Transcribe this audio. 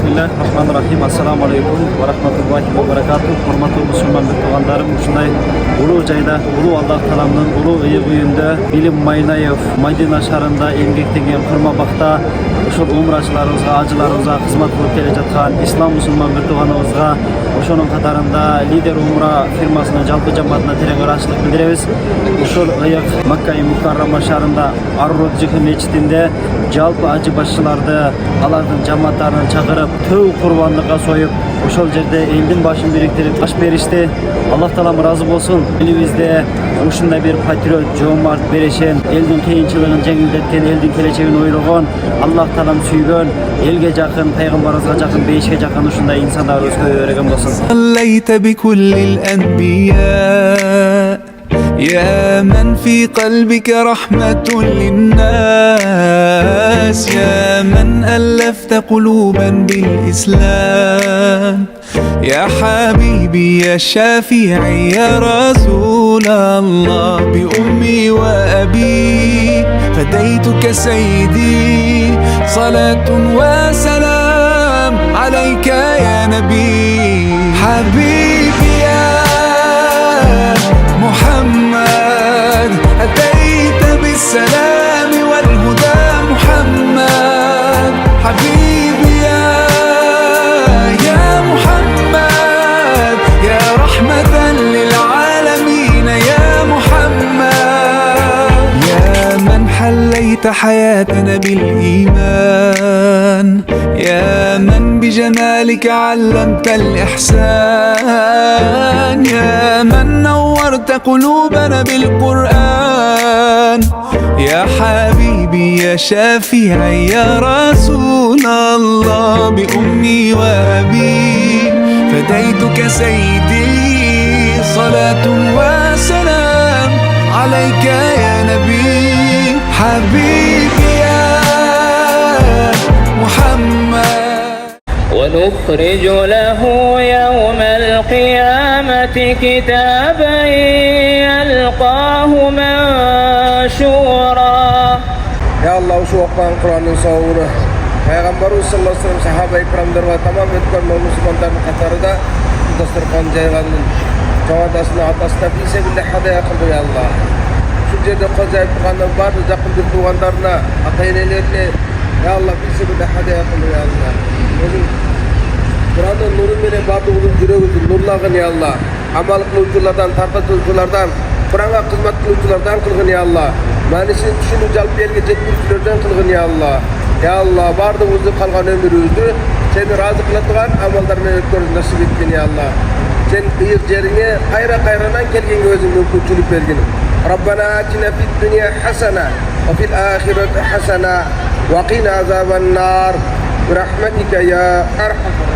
Bismillahirrahmanirrahim. Assalamu alaikum wa rahmatullahi wa barakatuh. Hormatly Müslüman tuğanlarım, uşunday ulu jayda, ulu Allah talamının ulu ıyıgıyında Bilim Maynayev Madina şarında emgektegen Kırmabakta uşul umraçılarımızga, acılarımızga hizmet kılıp kele жатқан İslam Müslüman bir tuğanımızga uşunun katarında lider umra firmasının jalpı cemaatına tereň ıraçylyk bildirебiz. Uşul ıyık Makka-i Mukarrama şarında Arrod Jıkı meçitinde jalpı acı başçılardı, alardın cemaatlarını çağırıp töv kurbanlığa soyup ошол жерде элдин башын бириктирип аш беришти. Аллах таалам разы болсун. Элибизде ушундай бир патриот, жоомарт, берешен, элдин кыйынчылыгын жеңилдеткен, элдин келечегин ойлогон, Аллах таалам сүйгөн, элге жакын, пайгамбарыбызга жакын, бейишке жакын ушундай инсандар өскө берген болсун. صليت بكل الأنبياء يا من في قلبك رحمة للناس يا من ألفت قلوبا بالإسلام يا حبيبي يا شافعي يا رسول الله بأمي وأبي فديتك سيدي صلاة وسلام عليك يا نبي حبيبي يا محمد أتيت بالسلام والهدى محمد حبيبي يا محمد يا رحمة للعالمين يا محمد يا من حليت حياتنا بالإيمان يا من بجمالك علمت الإحسان يا من نورت قلوبنا بالقرآن يا حبيبي يا شافعي يا رسول الله بأمي وأبي فديتك سيدي صلاة وسلام عليك يا نبي حبيبي يا محمد ونخرج له يوم القيامة كتابا يلقاه منشورا. Ya Allah şu okuyan Kur'an'ın savuru Peygamberimiz sallallahu aleyhi ve sellem sahabe-i kiramlar ve tamam etken Müslümanların katarıda dasturxon jayğanın çavatasını atasına bilse bile hadaya kıldı ya Allah. Şu yerde kozayıp turgandan barı jakın bir tuğanlarına ataynelerine ya Allah bilse bile hadaya kıldı ya Allah. Kur'an'ın nuru mene batığının yüreğidir nurlağın ya Allah. Amal kılıcılardan, tartışıcılardan, Kur'an'a hizmet kılıcılardan kılgın ya Allah. Manisini düşünüp jalp yerge жеткирүүчүлөрдөн kılgın ya Allah. Ya Allah bardığımızı kalgan ömrümüzdü seni razı kılatıgan amallarına ötkörüz nasip etkin ya Allah. Sen ıyık jerine kayra-kayranan kelgen özün mümkünçülük bergin. Rabbana atina fid dunya hasana ve fil ahireti hasana ve qina azaban nar. Bi rahmetika ya arhamar